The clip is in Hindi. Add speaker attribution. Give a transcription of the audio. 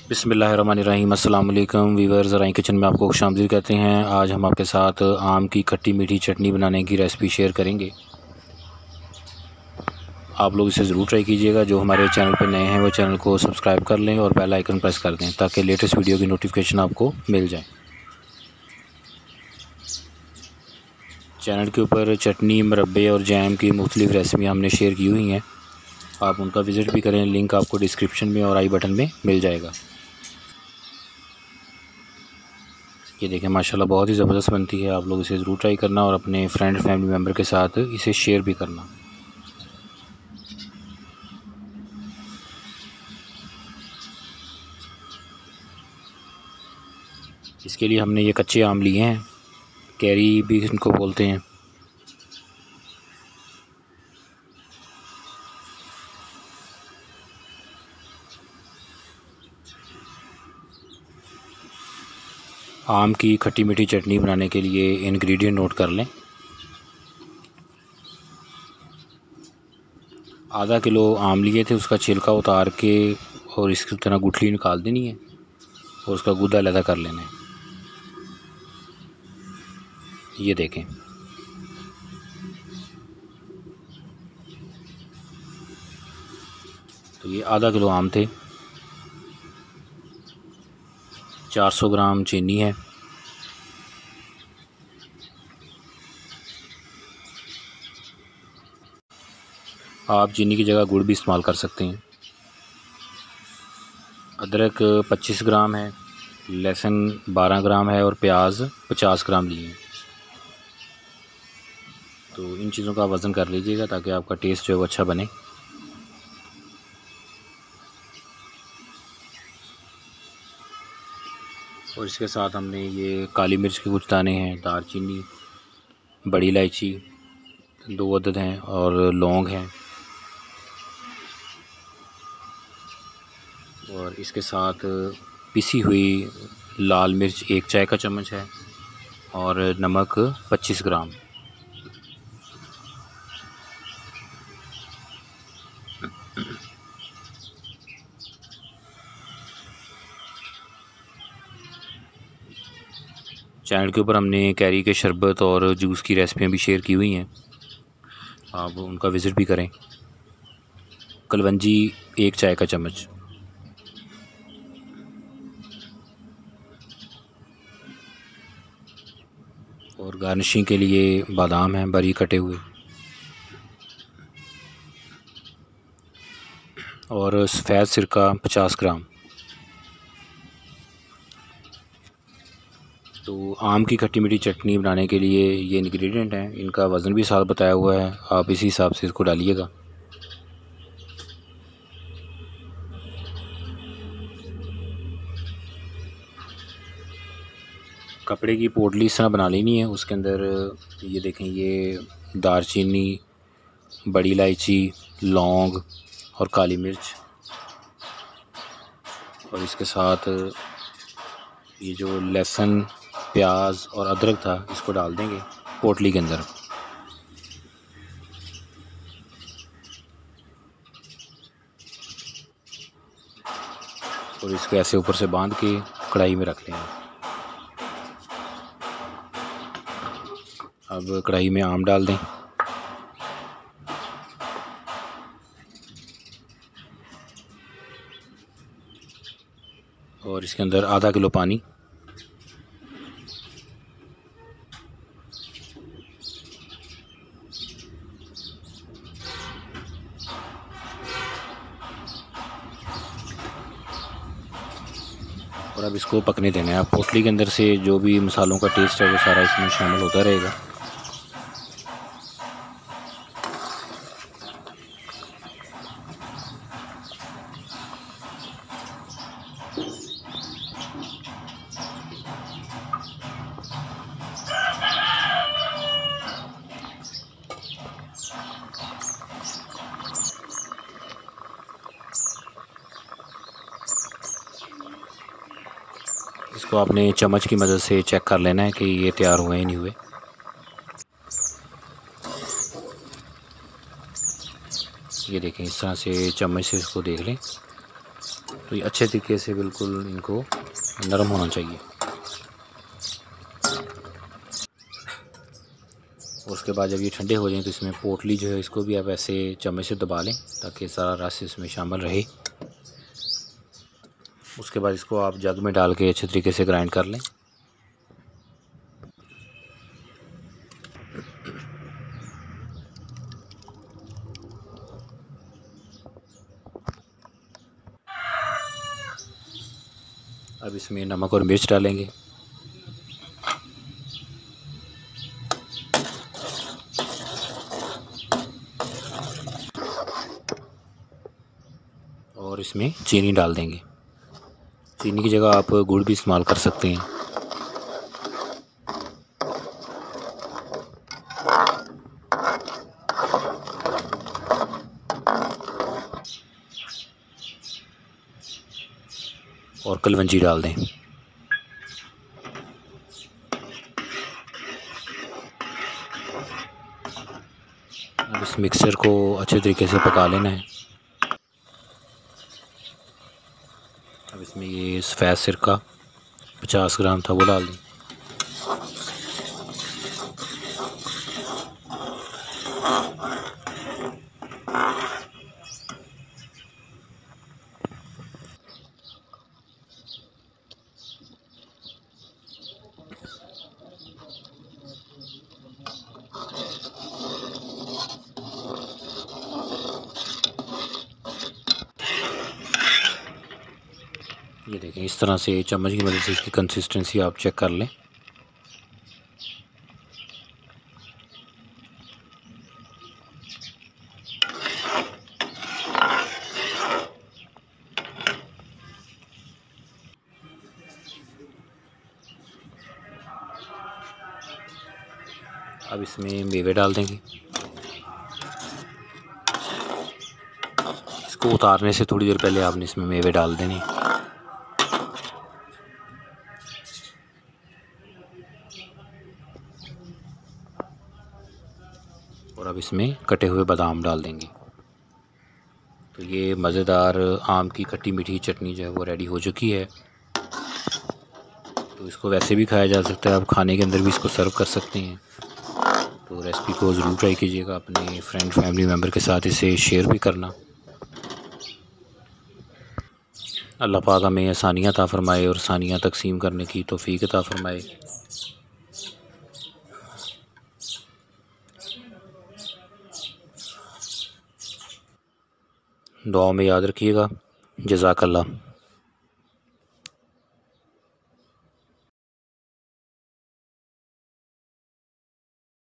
Speaker 1: बिस्मिल्लाहिर्रहमानिर्रहीम। अस्सलाम वालेकुम वीवर्स, ज़राई किचन में आपको खुशामदीद कहते हैं। आज हम आपके साथ आम की खट्टी मीठी चटनी बनाने की रेसिपी शेयर करेंगे। आप लोग इसे ज़रूर ट्राई कीजिएगा। जो हमारे चैनल पर नए हैं वो चैनल को सब्सक्राइब कर लें और बेल आइकन प्रेस कर दें ताकि लेटेस्ट वीडियो की नोटिफिकेशन आपको मिल जाए। चैनल के ऊपर चटनी, मुरब्बे और जैम की मुख्तलिफ़ रेसिपी हमने शेयर की हुई हैं, आप उनका विज़िट भी करें। लिंक आपको डिस्क्रिप्शन में और आई बटन में मिल जाएगा। ये देखें, माशाल्लाह बहुत ही ज़बरदस्त बनती है। आप लोग इसे ज़रूर ट्राई करना और अपने फ्रेंड फैमिली मेम्बर के साथ इसे शेयर भी करना। इसके लिए हमने ये कच्चे आम लिए हैं, कैरी भी इनको बोलते हैं। आम की खट्टी मीठी चटनी बनाने के लिए इंग्रेडिएंट नोट कर लें। आधा किलो आम लिए थे, उसका छिलका उतार के और इसकी तरह गुठली निकाल देनी है और उसका गूदा अलग कर लेना है। ये देखें, तो ये आधा किलो आम थे। 400 ग्राम चीनी है। आप चीनी की जगह गुड़ भी इस्तेमाल कर सकते हैं। अदरक 25 ग्राम है, लहसुन 12 ग्राम है और प्याज 50 ग्राम लिए हैं। तो इन चीज़ों का वज़न कर लीजिएगा ताकि आपका टेस्ट जो है वो अच्छा बने। और इसके साथ हमने ये काली मिर्च के कुछ दाने हैं, दालचीनी, बड़ी इलायची 2 अदद हैं और लौंग हैं। और इसके साथ पिसी हुई लाल मिर्च 1 चाय का चम्मच है और नमक 25 ग्राम। चैनल के ऊपर हमने कैरी के शरबत और जूस की रेसिपियाँ भी शेयर की हुई हैं, आप उनका विज़िट भी करें। कलवंजी 1 चाय का चम्मच और गार्निशिंग के लिए बादाम हैं बारीक कटे हुए और सफ़ेद सिरका 50 ग्राम। तो आम की खट्टी मीठी चटनी बनाने के लिए ये इंग्रेडिएंट हैं, इनका वज़न भी साथ बताया हुआ है, आप इसी हिसाब से इसको डालिएगा। कपड़े की पोटली इस तरह बना लेनी है। उसके अंदर ये देखें, ये दालचीनी, बड़ी इलायची, लौंग और काली मिर्च, और इसके साथ ये जो लहसुन, प्याज और अदरक था इसको डाल देंगे पोटली के अंदर। और इसको ऐसे ऊपर से बांध के कढ़ाई में रख लेंगे। अब कढ़ाई में आम डाल दें और इसके अंदर आधा किलो पानी, और अब इसको पकने देना है। अब पोटली के अंदर से जो भी मसालों का टेस्ट है वो सारा इसमें शामिल होता रहेगा। इसको आपने चम्मच की मदद से चेक कर लेना है कि ये तैयार हुए या नहीं हुए। ये देखें, इस तरह से चम्मच से इसको देख लें। तो ये अच्छे तरीके से बिल्कुल इनको नरम होना चाहिए। और उसके बाद जब ये ठंडे हो जाएं तो इसमें पोटली जो है इसको भी आप ऐसे चम्मच से दबा लें ताकि सारा रस इसमें शामिल रहे। उसके बाद इसको आप जग में डाल के अच्छे तरीके से ग्राइंड कर लें। अब इसमें नमक और मिर्च डालेंगे। और इसमें चीनी डाल देंगे। चीनी की जगह आप गुड़ भी इस्तेमाल कर सकते हैं। और कलवंजी डाल दें। अब इस मिक्सचर को अच्छे तरीके से पका लेना है। अब इसमें ये सफ़ेद सिरका 50 ग्राम था वो डाल दें। ये देखें, इस तरह से चम्मच की मदद से इसकी कंसिस्टेंसी आप चेक कर लें। अब इसमें मेवे डाल देंगे। इसको उतारने से थोड़ी देर पहले आपने इसमें मेवे डाल देने। और अब इसमें कटे हुए बादाम डाल देंगे। तो ये मज़ेदार आम की खट्टी मीठी चटनी जो है वो रेडी हो चुकी है। तो इसको वैसे भी खाया जा सकता है, आप खाने के अंदर भी इसको सर्व कर सकते हैं। तो रेसिपी को ज़रूर ट्राई कीजिएगा, अपने फ्रेंड फैमिली मेम्बर के साथ इसे शेयर भी करना। अल्लाह पाक हमें आसानियाँ अता फ़रमाए और आसानियाँ तकसीम करने की तौफ़ीक अता फ़रमाए। दुआ में याद रखिएगा। जज़ाकल्लाह।